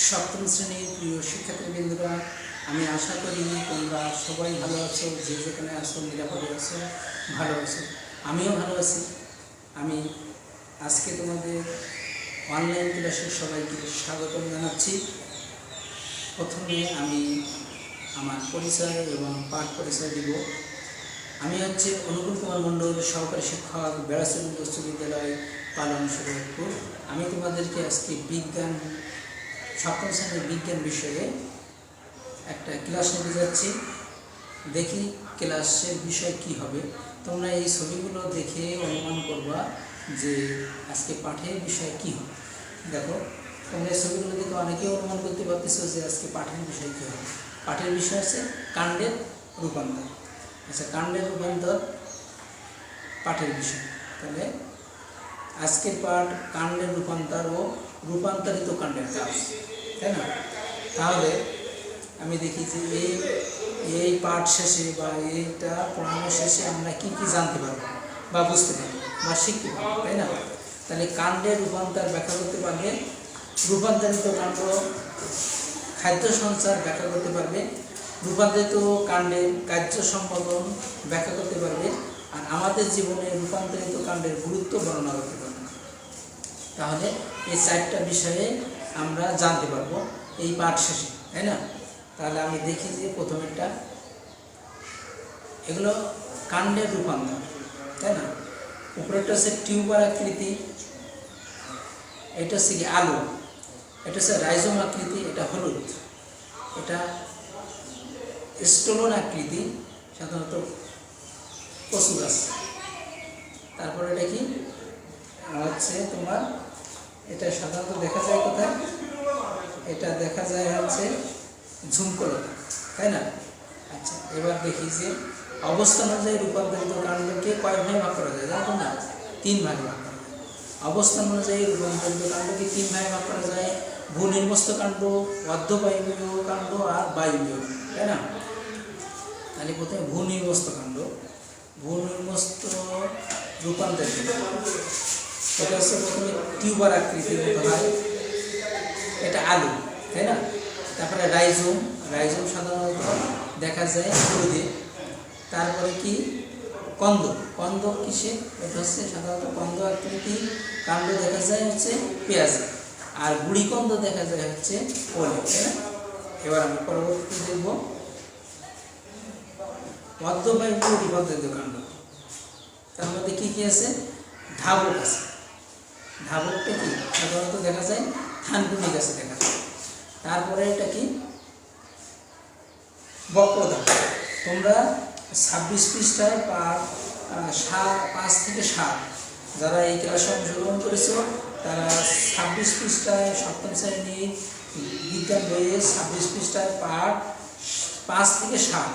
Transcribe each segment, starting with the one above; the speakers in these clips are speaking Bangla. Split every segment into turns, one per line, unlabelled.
সপ্তম শ্রেণীর প্রিয় শিক্ষার্থীবৃন্দরা, আমি আশা করি তোমরা সবাই ভালো আছো। যে যেখানে আছো নিরাপদে আছো, ভালো আছো। আমিও ভালো আছি। আমি আজকে তোমাদের অনলাইন ক্লাসে সবাইকে স্বাগতম জানাচ্ছি। প্রথমে আমি আমার পরিচয় এবং পাঠ পরিচয় দিব। আমি অনুকূল কুমার মণ্ডল, সহকারী শিক্ষক, বেড়াচুরি উচ্চ বিদ্যালয়, পালং শরীয়তপুর। আমি তোমাদেরকে আজকে বিজ্ঞান সপ্তম শ্রেণীর বিজ্ঞান বিষয়ে একটা ক্লাস নিতে যাচ্ছি। দেখি ক্লাসের বিষয় কি হবে। তোমরা এই ছবিগুলো দেখে অনুমান করবা যে আজকে পাঠের বিষয় কি হবে। দেখো, তোমরা এই ছবিগুলো দেখে অনেকেই অনুমান করতে পারতেছো যে আজকে পাঠের বিষয় কী হবে। পাঠের বিষয় আছে কাণ্ডের রূপান্তর। আচ্ছা, কাণ্ডের রূপান্তর পাঠের বিষয়। তাহলে আজকের পাঠ কাণ্ডের রূপান্তর ও রূপান্তরিত কাণ্ডের কাজ, তাই না? তাহলে আমি দেখি যে এই পাঠ শেষে বা এইটা পড়ানো শেষে আমরা কি কি জানতে পারবো বা বুঝতে পারবো বা শিখতে পারবো, তাই না? তাহলে কাণ্ডের রূপান্তর ব্যাখ্যা করতে পারবে, রূপান্তরিত কাণ্ড খাদ্য সঞ্চার ব্যাখ্যা করতে পারবে, রূপান্তরিত কাণ্ডের কার্য সম্পাদন ব্যাখ্যা করতে পারবে, আর আমাদের জীবনে রূপান্তরিত কাণ্ডের গুরুত্ব বর্ণনা করতে পারবে। তাহলে এই চারটা বিষয়ে আমরা জানতে পারবো এই পাঠ শেষে, তাই না? তাহলে আমি দেখি যে প্রথমেরটা, এগুলো কাণ্ডের রূপান্তর, তাই না? উপরেরটা হচ্ছে টিউবার আকৃতি, এটা হচ্ছে কি আলু, এটা হচ্ছে রাইজোম আকৃতি, এটা হলুদ, এটা স্টোলন আকৃতি, সাধারণত কচু গাছ। তারপরে এটা কি হচ্ছে তোমার, এটা সাধারণত দেখা যায় কোথায়? এটা দেখা যায় ঝুমকলতা, তাই না? আচ্ছা, এবার দেখি যে অবস্থান অনুযায়ী রূপান্তরিত কাণ্ডকে কয় ভাগে ভাগ করা যায়, জানো না? 3 ভাগে ভাগ করা যায়। অবস্থান অনুযায়ী রূপান্তরিত কাণ্ডকে 3 ভাগে ভাগ করা যায়: ভূনির্মস্থ কাণ্ড, অর্ধবায়বীয় কাণ্ড আর বায়বীয়, তাই না? তাহলে প্রথমে ভূনির্মস্থ কাণ্ড, ভূনির্মস্থ রূপান্তরিত, এটা হচ্ছে প্রথমে টিউবার আকৃতির মতো হয়, এটা আলু, তাই না? তারপরে রাইজোম, রাইজোম সাধারণত দেখা যায় হলুদে। তারপরে কি কন্দ, কন্দ কিসে? এটা হচ্ছে সাধারণত কন্দ আকৃতি কাণ্ড দেখা যায় পেঁয়াজে, আর গুড়ি কন্দ দেখা যায় ওলে, তাই না? এবার আমরা পরবর্তী দেখব অর্ধবায়বীয় রূপান্তরিত কাণ্ড। তার মধ্যে কি কি আছে? ধাবক আছে। ধাবকটা কি সাধারণত দেখা যায় থানকুনি গাছে দেখা যায়। তারপরে এটা কি বক্রধাবক। তোমরা 26 পৃষ্ঠায় 5 থেকে 7 যারা এই ক্লাসে অংশগ্রহণ করেছো, তারা 26 পৃষ্ঠায় সপ্তম শ্রেণীর বিজ্ঞান বইয়ে 26 পৃষ্ঠায় পাঠ 5 থেকে 7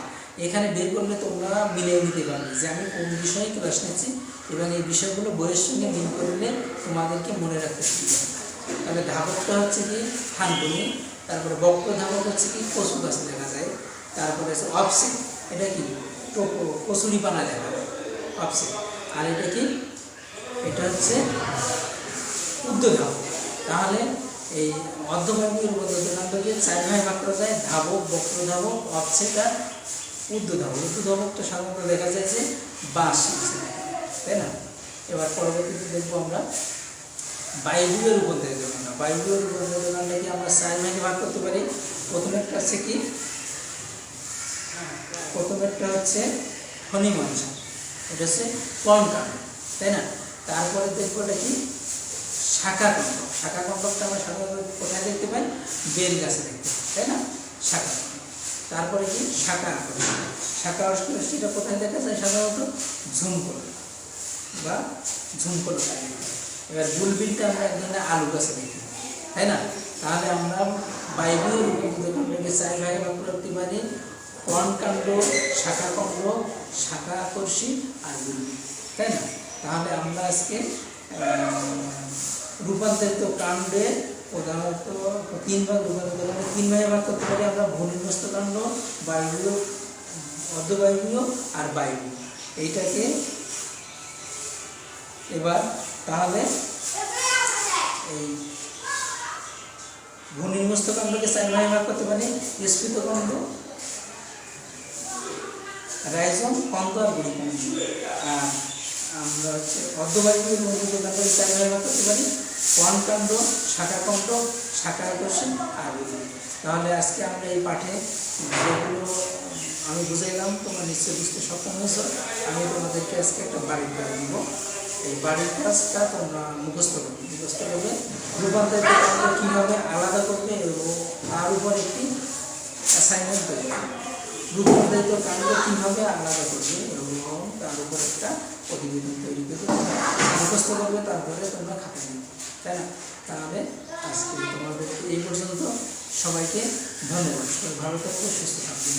এখানে বের করলে তোমরা মিলিয়ে নিতে পারবে যে আমি কোন বিষয়ে ক্লাস নিচ্ছি এবং এই বিষয়গুলো বইয়ের সঙ্গে মিল করলে তোমাদেরকে মনে রাখতে সুবিধা হবে। তাহলে ধাবকটা হচ্ছে কি থানকুনি, তারপরে বক্র ধাবক হচ্ছে কি কচু গাছ দেখা যায়, তারপরে হচ্ছে অফসেট, এটা কি কচুরি পানা দেখা যায় অফসেট, আর এটা কি, এটা হচ্ছে ঊর্ধ্বধাবক। তাহলে এই অর্ধবায়বীয় রূপান্তরিত কাণ্ডকে 4 ভাগে ভাগ করা যায়: ধাবক, বক্র ধাবক, অফসেট আর ঊর্ধ্বধাবক। ঊর্ধ্বধাবকটা সাধারণত দেখা যায় যে বাঁশ, তাই না? এবার পরবর্তীতে দেখবো আমরা বায়বীয় রূপান্তরিত কাণ্ড। বায়বীয় রূপান্তরিত কাণ্ডকে আমরা 4 ভাগে ভাগ করতে পারি। প্রথমেরটা হচ্ছে কি, প্রথমেরটা হচ্ছে ফণিমঞ্জা, এটা হচ্ছে কর্ণকাণ্ড, তাই না? তারপরে দেখবো এটা কি শাখাকাণ্ড। শাখাকাণ্ডটা আমরা সাধারণত কোথায় দেখতে পাই? বেল গাছে দেখতে পাই, তাই না? শাখা। তারপরে কি শাখা আকর্ষণ। শাখা আকর্ষণটা কোথায় দেখা যায়? সাধারণত ঝুমকল বা ঝুমকলতা। এবার বুলবিলটা আমরা এক ধরনের আলু গাছে দেখি, তাই না? তাহলে আমরা বায়বীয় রূপান্তরিত কাণ্ডকে 4 ভাগে ভাগ করতে পারি: কর্ণকাণ্ড, শাখাকাণ্ড, শাখা আকর্ষী আর বুলবিল, তাই না? তাহলে আমরা আজকে রূপান্তরিত কাণ্ডে প্রধানত 3 ভাগ, রূপান্তরিত কাণ্ডে 3 ভাগে ভাগ করতে পারি আমরা: ভূনির্মস্থ কাণ্ড, বায়বীয়, অর্ধবায়বীয় আর বায়বীয়। এইটাকে এবার তাহলে এই ভূনির্মস্থ সমস্ত কাণ্ডকে 4 ভাগে ভাগ করতে পারি, স্ফীত কাণ্ড, রাইজম, কন্দ আর গুড়ি কাণ্ড। আর আমরা হচ্ছে অর্ধবার্ষিক উদ্ভিদ কাণ্ডকে 4 ভাগে ভাগ করতে পারি, কোয়ান কাণ্ড, শাখা কাণ্ড, শাখা আকর্ষণ আর গুড়ি। তাহলে আজকে আমরা এই পাঠে যেগুলো আমি বুঝাইলাম তোমরা নিশ্চয়ই বুঝতে সক্ষম হয়েছ। আমি তোমাদেরকে আজকে একটা বাড়ির কাজ দিব। এই বাড়ির কাজটা তোমরা মুখস্থ করবে রূপান্তরিত কাণ্ড কীভাবে আলাদা করবে এবং তার উপর একটি অ্যাসাইনমেন্ট তৈরি করবে। রূপান্তরিত কাণ্ড কীভাবে আলাদা করবে এবং তার উপর একটা প্রতিবেদন তৈরি করবে, মুখস্থ করবে, তারপরে তোমরা খাতা নেবে, তাই না? তাহলে আজকে তোমাদের এই পর্যন্ত। সবাইকে ধন্যবাদ। ভালো থাকবে, সুস্থ থাকবে।